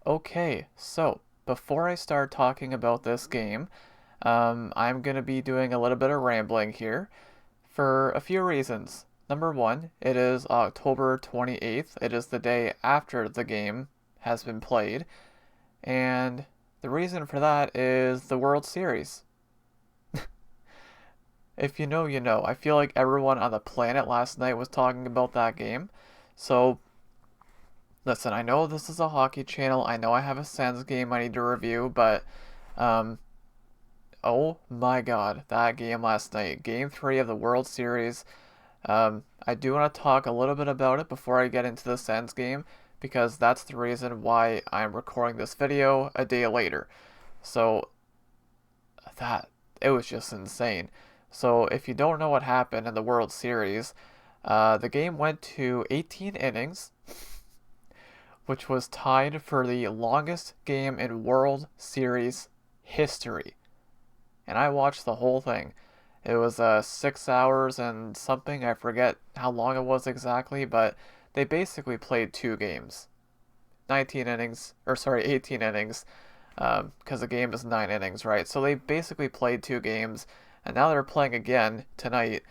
Okay, so before I start talking about this game, I'm going to be doing a little bit of rambling here for a few reasons. Number one, it is October 28th. It is the day after the game has been played. And the reason for that is the World Series. If you know, you know. I feel like everyone on the planet last night was talking about that game. So, listen, I know this is a hockey channel. I know I have a Sens game I need to review, but um, oh my God, that game last night, Game 3 of the World Series. I do want to talk a little bit about it before I get into the Sens game, because that's the reason why I'm recording this video a day later. So, that, it was just insane. So, if you don't know what happened in the World Series, the game went to 18 innings, which was tied for the longest game in World Series history. And I watched the whole thing. It was 6 hours and something. I forget how long it was exactly, but they basically played two games. 19 innings, or sorry, 18 innings, because the game is 9 innings, right? So they basically played two games, and now they're playing again tonight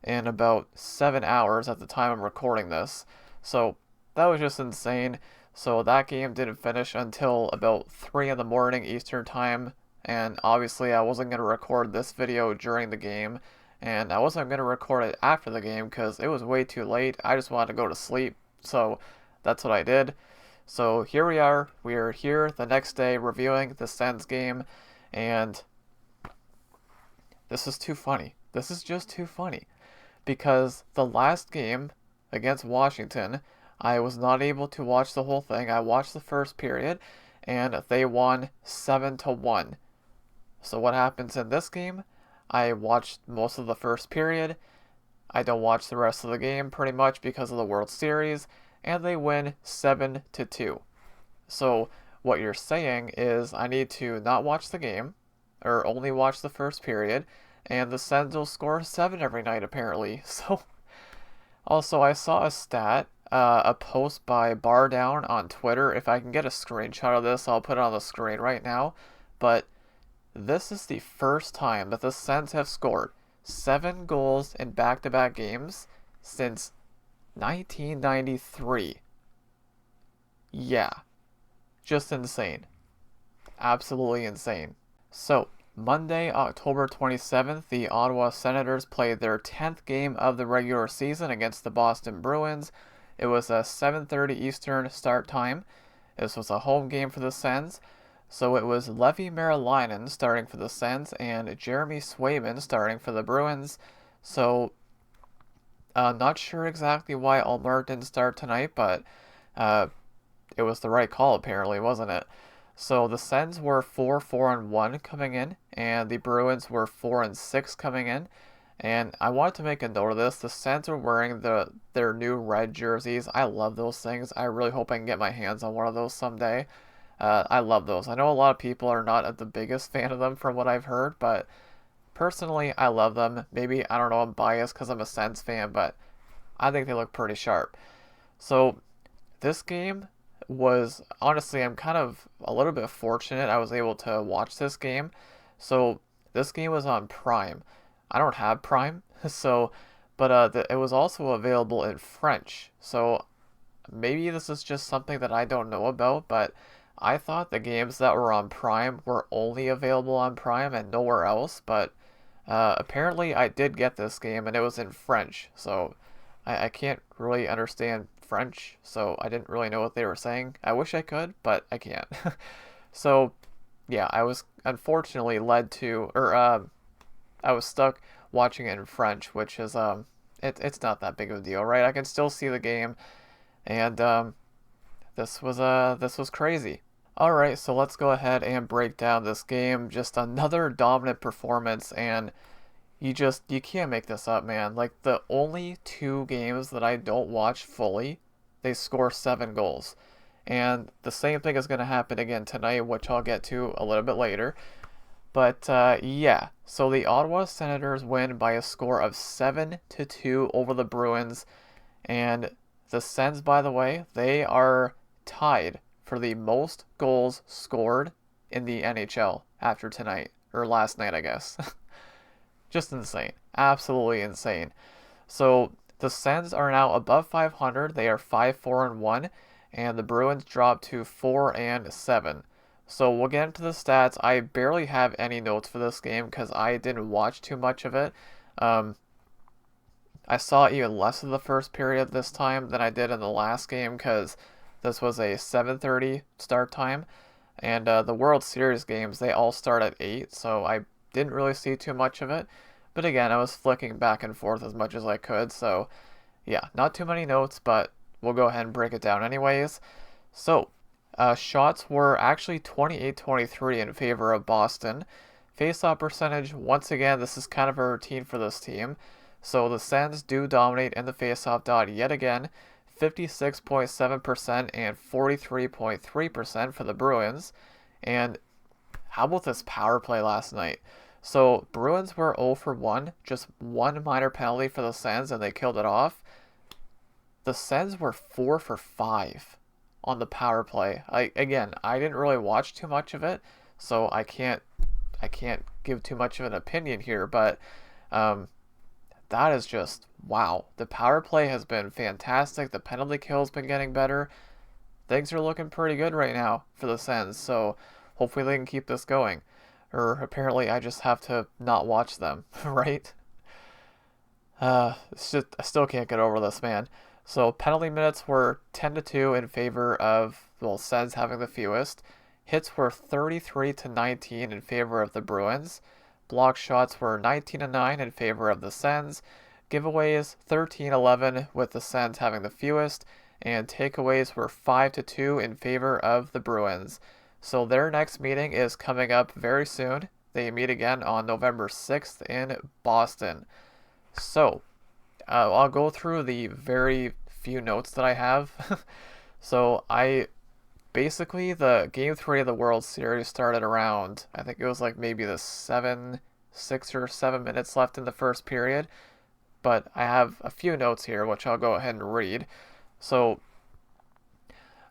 in about 7 hours at the time I'm recording this. So that was just insane. So that game didn't finish until about 3 in the morning Eastern time, and obviously I wasn't going to record this video during the game, and I wasn't going to record it after the game because it was way too late. I just wanted to go to sleep, so that's what I did. So here we are. We are here the next day reviewing the Sens game, and this is too funny. This is just too funny because the last game against Washington, I was not able to watch the whole thing. I watched the first period, and they won 7-1. So what happens in this game? I watched most of the first period. I don't watch the rest of the game pretty much because of the World Series, and they win 7-2. So what you're saying is I need to not watch the game, or only watch the first period, and the Sens will score 7 every night apparently. So also I saw a stat, a post by Bar Down on Twitter. If I can get a screenshot of this, I'll put it on the screen right now. But this is the first time that the Sens have scored 7 goals in back-to-back games since 1993. Yeah, just insane. Absolutely insane. So, Monday, October 27th, the Ottawa Senators played their 10th game of the regular season against the Boston Bruins. It was a 7:30 Eastern start time. This was a home game for the Sens. So it was Levi Merilainen starting for the Sens and Jeremy Swayman starting for the Bruins. So, not sure exactly why Allmark didn't start tonight, but uh, it was the right call apparently, wasn't it? So the Sens were 4-4-1 coming in, and the Bruins were 4-6 coming in. And I wanted to make a note of this. The Sens are wearing their new red jerseys. I love those things. I really hope I can get my hands on one of those someday. I love those. I know a lot of people are not the biggest fan of them from what I've heard, but personally, I love them. Maybe, I don't know, I'm biased because I'm a Sens fan, but I think they look pretty sharp. So, this game was, honestly, I'm kind of a little bit fortunate I was able to watch this game. So, this game was on Prime. I don't have Prime, so, but it was also available in French. So, maybe this is just something that I don't know about, but I thought the games that were on Prime were only available on Prime and nowhere else, but apparently I did get this game and it was in French, so I can't really understand French, so I didn't really know what they were saying. I wish I could, but I can't. So, yeah, I was unfortunately led to, or I was stuck watching it in French, which is, it's not that big of a deal, right? I can still see the game, and this was crazy. All right, so let's go ahead and break down this game. Just another dominant performance, and you can't make this up, man. Like the only two games that I don't watch fully, they score 7 goals. And the same thing is going to happen again tonight, which I'll get to a little bit later. But yeah, so the Ottawa Senators win by a score of 7-2 over the Bruins, and the Sens, by the way, they are tied for the most goals scored in the NHL after tonight, or last night, I guess. Just insane. Absolutely insane. So the Sens are now above 500. They are 5-4-1, and the Bruins dropped to 4-7. So we'll get into the stats. I barely have any notes for this game because I didn't watch too much of it. I saw even less of the first period this time than I did in the last game because this was a 7:30 start time, and the World Series games, they all start at 8, so I didn't really see too much of it. But again, I was flicking back and forth as much as I could, so yeah, not too many notes, but we'll go ahead and break it down anyways. So, shots were actually 28-23 in favor of Boston. Face-off percentage, once again, this is kind of a routine for this team. So the Sens do dominate in the face-off dot yet again, 56.7% and 43.3% for the Bruins. And how about this power play last night? So Bruins were 0 for 1, just one minor penalty for the Sens, and they killed it off. The Sens were 4 for 5 on the power play. I didn't really watch too much of it, so I can't give too much of an opinion here, but that is just wow. The power play has been fantastic. The penalty kill's been getting better. Things are looking pretty good right now for the Sens, so hopefully they can keep this going. Or apparently I just have to not watch them, right? It's just, I still can't get over this, man. So penalty minutes were 10-2 in favor of, well, Sens having the fewest. Hits were 33-19 in favor of the Bruins. Block shots were 19-9 in favor of the Sens. Giveaways 13-11 with the Sens having the fewest. And takeaways were 5-2 in favor of the Bruins. So their next meeting is coming up very soon. They meet again on November 6th in Boston. So, I'll go through the very few notes that I have. So, basically, the Game 3 of the World Series started around, I think it was like maybe the 6 or 7 minutes left in the first period. But I have a few notes here, which I'll go ahead and read. So,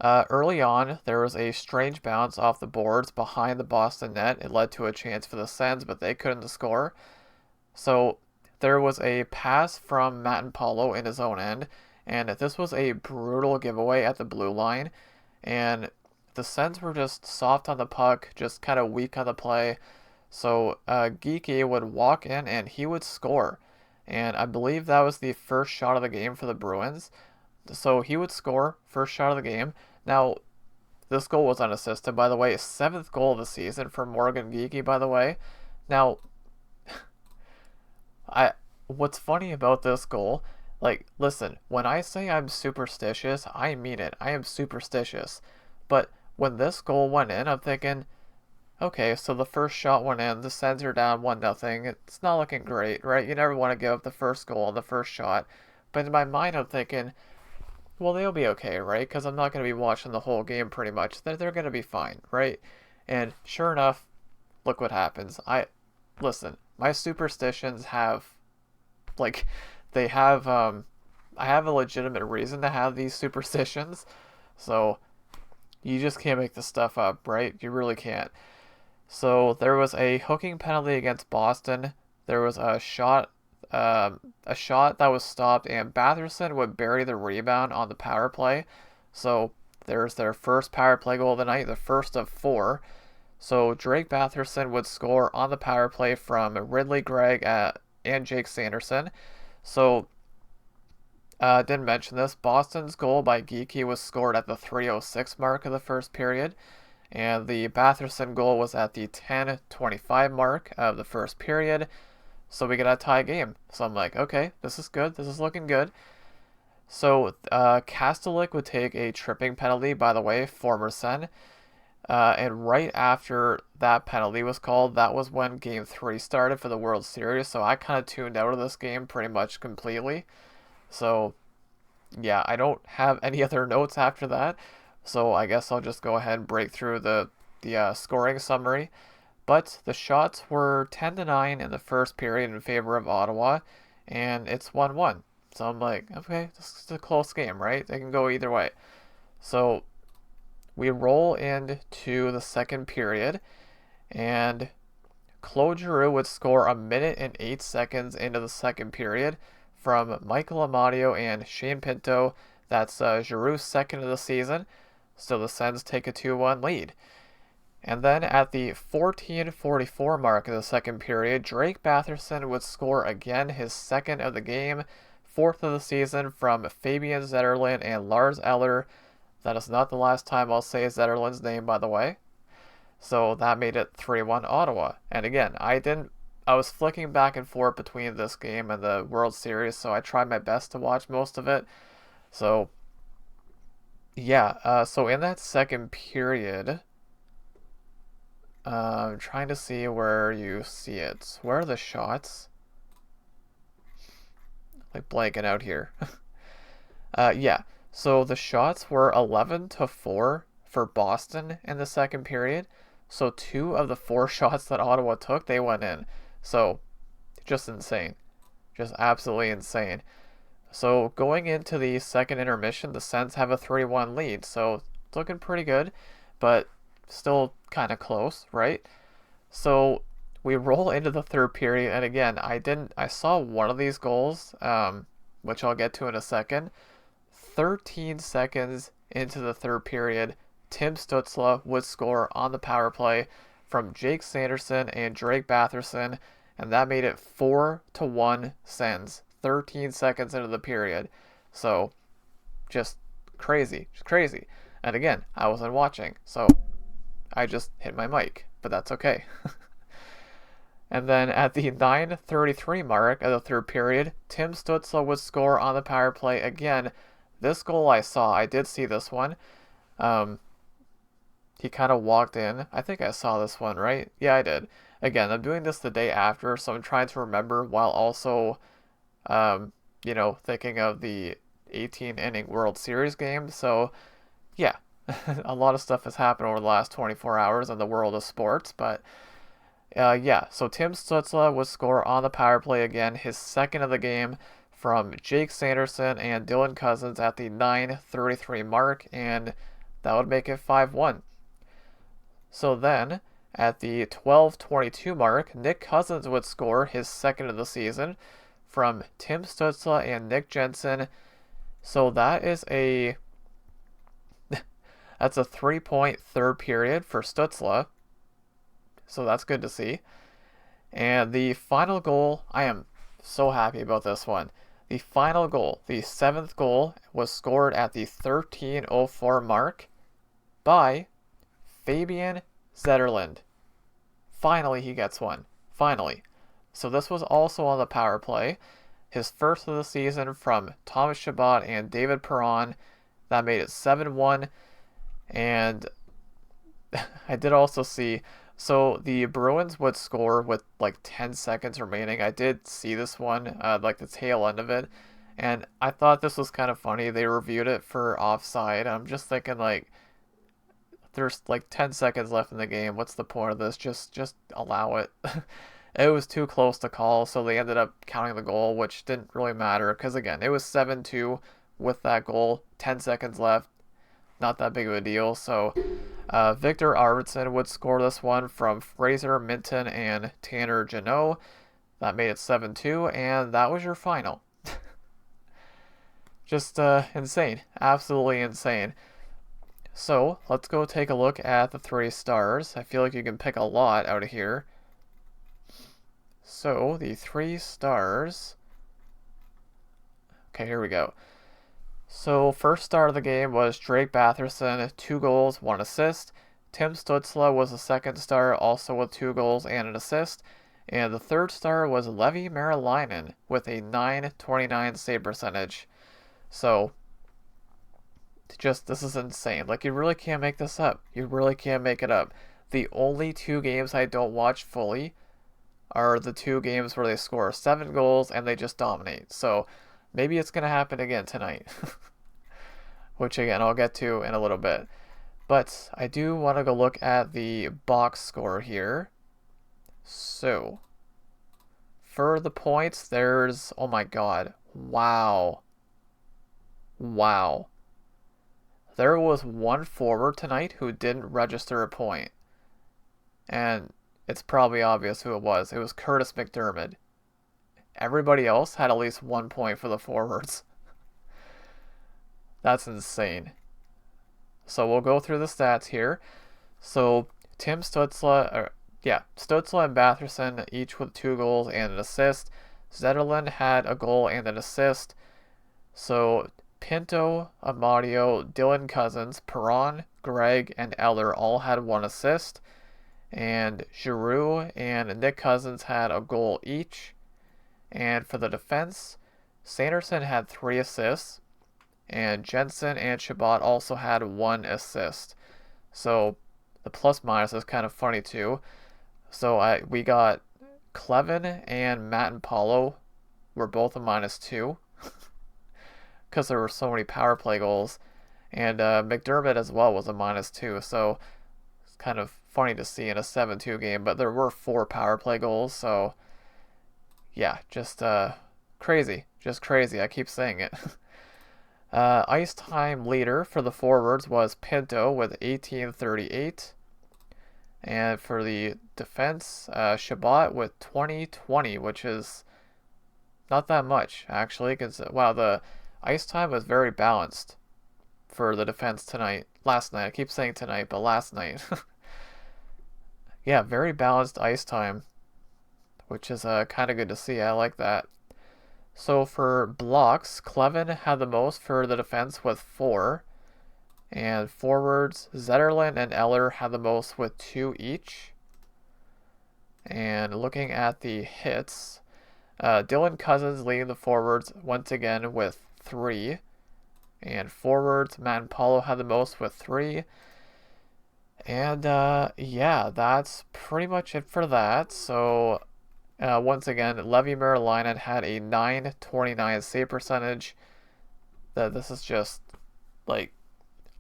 early on, there was a strange bounce off the boards behind the Boston net. It led to a chance for the Sens, but they couldn't score. So there was a pass from Matt Paulo in his own end, and this was a brutal giveaway at the blue line. And the Sens were just soft on the puck, just kind of weak on the play. So Geeky would walk in and he would score. And I believe that was the first shot of the game for the Bruins. So he would score, first shot of the game. Now, this goal was unassisted, by the way. 7th goal of the season for Morgan Geeky, by the way. Now, what's funny about this goal, like, listen, when I say I'm superstitious, I mean it. I am superstitious. But when this goal went in, I'm thinking, okay, so the first shot went in, the Sens are down 1-0. It's not looking great, right? You never want to give up the first goal on the first shot. But in my mind, I'm thinking, well, they'll be okay, right? Because I'm not going to be watching the whole game pretty much. They're going to be fine, right? And sure enough, look what happens. Listen, my superstitions have, like, I have a legitimate reason to have these superstitions. So, you just can't make this stuff up, right? You really can't. So, there was a hooking penalty against Boston. There was a shot that was stopped, and Batherson would bury the rebound on the power play. So there's their first power play goal of the night, the first of 4. So Drake Batherson would score on the power play from Ridley Gregg and Jake Sanderson. So didn't mention this, Boston's goal by Geeky was scored at the 3:06 mark of the first period, and the Batherson goal was at the 10:25 mark of the first period. So we got a tie game. So I'm like, okay, this is good. This is looking good. So Kastelik would take a tripping penalty, by the way, former Sen. And right after that penalty was called, that was when Game 3 started for the World Series. So I kind of tuned out of this game pretty much completely. So, yeah, I don't have any other notes after that. So I guess I'll just go ahead and break through the scoring summary. But the shots were 10-9 in the first period in favor of Ottawa, and it's 1-1. So I'm like, okay, this is a close game, right? They can go either way. So we roll into the second period, and Claude Giroux would score a minute and 8 seconds into the second period from Michael Amadio and Shane Pinto. That's Giroux's second of the season, so the Sens take a 2-1 lead. And then at the 14:44 mark of the second period, Drake Batherson would score again, his second of the game, fourth of the season, from Fabian Zetterlund and Lars Eller. That is not the last time I'll say Zetterlund's name, by the way. So that made it 3-1 Ottawa. And again, I was flicking back and forth between this game and the World Series, so I tried my best to watch most of it. So yeah, so in that second period, I'm trying to see where you see it. Where are the shots? Like blanking out here. Yeah, so the shots were 11-4 for Boston in the second period. So 2 of the 4 shots that Ottawa took, they went in. So just insane. Just absolutely insane. So going into the second intermission, the Sens have a 3-1 lead. So it's looking pretty good, but still kind of close, right? So we roll into the third period, and again, I saw one of these goals, which I'll get to in a second. 13 seconds into the third period, Tim Stützle would score on the power play from Jake Sanderson and Drake Batherson, and that made it 4-1 Sens, 13 seconds into the period. So just crazy. And again, I wasn't watching, so I just hit my mic, but that's okay. And then at the 9:33 mark of the third period, Tim Stützle would score on the power play again. This goal I did see this one. He kind of walked in. I think I saw this one, right? Yeah, I did. Again, I'm doing this the day after, so I'm trying to remember while also, thinking of the 18-inning World Series game. So, yeah, a lot of stuff has happened over the last 24 hours in the world of sports, but yeah, so Tim Stützle would score on the power play again, his second of the game, from Jake Sanderson and Dylan Cousins at the 9:33 mark, and that would make it 5-1. So then, at the 12:22 mark, Nick Cousins would score his second of the season from Tim Stützle and Nick Jensen. So that is that's a 3-point third period for Stützle. So that's good to see. And the final goal, I am so happy about this one. The final goal, the 7th goal, was scored at the 13:04 mark by Fabian Zetterlund. Finally, he gets one. Finally. So this was also on the power play. His first of the season from Thomas Chabot and David Perron. That made it 7-1. And I did also see, so the Bruins would score with like 10 seconds remaining. I did see this one, like the tail end of it. And I thought this was kind of funny. They reviewed it for offside. I'm just thinking, like, there's like 10 seconds left in the game. What's the point of this? Just allow it. It was too close to call, so they ended up counting the goal, which didn't really matter because, again, it was 7-2 with that goal, 10 seconds left. Not that big of a deal. So Victor Arvidsson would score this one from Fraser Minton and Tanner Jeannot. That made it 7-2, and that was your final. Just insane. Absolutely insane. So let's go take a look at the 3 stars. I feel like you can pick a lot out of here. So the 3 stars. Okay, here we go. So first star of the game was Drake Batherson, 2 goals, 1 assist. Tim Stützle was the second star, also with 2 goals and an assist. And the third star was Levi Merilainen with a .929 save percentage. So this is insane. Like, you really can't make this up. You really can't make it up. The only 2 games I don't watch fully are the 2 games where they score 7 goals and they just dominate. So maybe it's going to happen again tonight. Which, again, I'll get to in a little bit. But I do want to go look at the box score here. So, for the points, there's... Oh my god. Wow. there was one forward tonight who didn't register a point. And it's probably obvious who it was. It was Curtis McDermott. Everybody else had at least 1 point for the forwards. That's insane. So we'll go through the stats here. So Tim Stützle, Stützle and Batherson each with 2 goals and an assist. Zetterlund had a goal and an assist. So Pinto, Amadio, Dylan Cousins, Perron, Gregg, and Eller all had 1 assist. And Giroux and Nick Cousins had a goal each. And for the defense, Sanderson had 3 assists. And Jensen and Chabot also had 1 assist. So the plus minus is kind of funny too. So we got Clevin and Matt and Paulo were both a -2 because there were so many power play goals. And McDermott as well was a -2. So it's kind of funny to see in a 7-2 game. But there were 4 power play goals. So yeah, just crazy. Just crazy. I keep saying it. Ice time leader for the forwards was Pinto with 18:38. And for the defense, Chabot with 20:20, which is not that much, actually, because, wow, the ice time was very balanced for the defense last night. I keep saying tonight, but last night. Yeah, very balanced ice time, which is kind of good to see. I like that. So for blocks, Clevin had the most for the defense with 4. And forwards, Zetterlund and Eller had the most with 2 each. And looking at the hits, Dylan Cousins leading the forwards once again with 3. And forwards, Matt and Paulo had the most with 3. And yeah, that's pretty much it for that. So once again, Levi Merlainen had a .929 save percentage. This is just, like,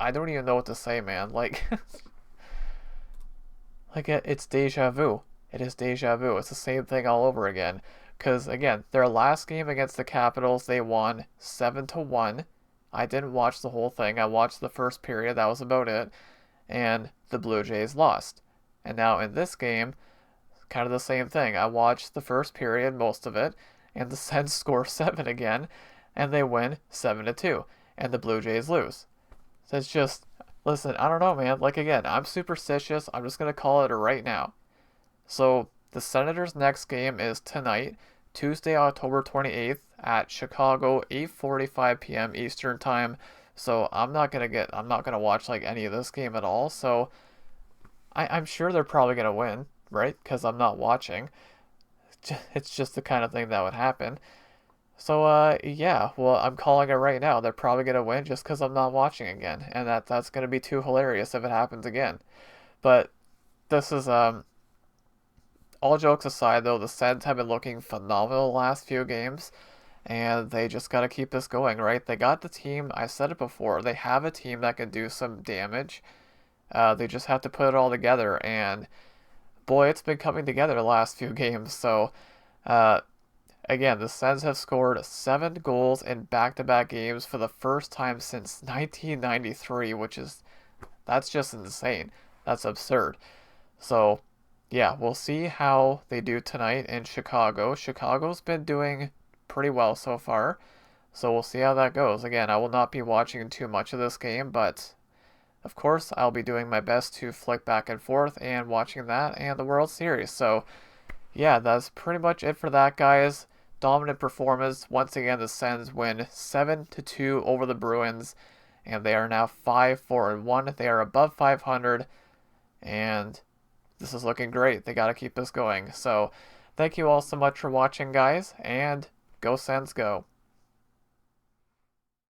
I don't even know what to say, man. Like, it's deja vu. It is deja vu. It's the same thing all over again. Because, again, their last game against the Capitals, they won 7-1. I didn't watch the whole thing. I watched the first period. That was about it. And the Blue Jays lost. And now in this game, kind of the same thing. I watched the first period, most of it, and the Sens score 7 again, and they win 7-2. And the Blue Jays lose. So it's just, listen, I don't know, man. Like, again, I'm superstitious. I'm just going to call it right now. So the Senators' next game is tonight, Tuesday, October 28th at Chicago, 8:45 p.m. Eastern Time. So I'm not going to watch, like, any of this game at all. So I'm sure they're probably going to win, right? Because I'm not watching. It's just the kind of thing that would happen. So, yeah, well, I'm calling it right now. They're probably going to win just because I'm not watching again. And that's going to be too hilarious if it happens again. But this is, all jokes aside, though, the Sens have been looking phenomenal the last few games. And they just got to keep this going, right? They got the team. I said it before. They have a team that can do some damage. They just have to put it all together. And, boy, it's been coming together the last few games. So, again, the Sens have scored 7 goals in back-to-back games for the first time since 1993, that's just insane. That's absurd. So, yeah, we'll see how they do tonight in Chicago. Chicago's been doing pretty well so far, so we'll see how that goes. Again, I will not be watching too much of this game, but of course, I'll be doing my best to flick back and forth and watching that and the World Series. So, yeah, that's pretty much it for that, guys. Dominant performance. Once again, the Sens win 7-2 over the Bruins, and they are now 5-4-1. They are above 500, and this is looking great. They got to keep this going. So, thank you all so much for watching, guys, and go Sens go.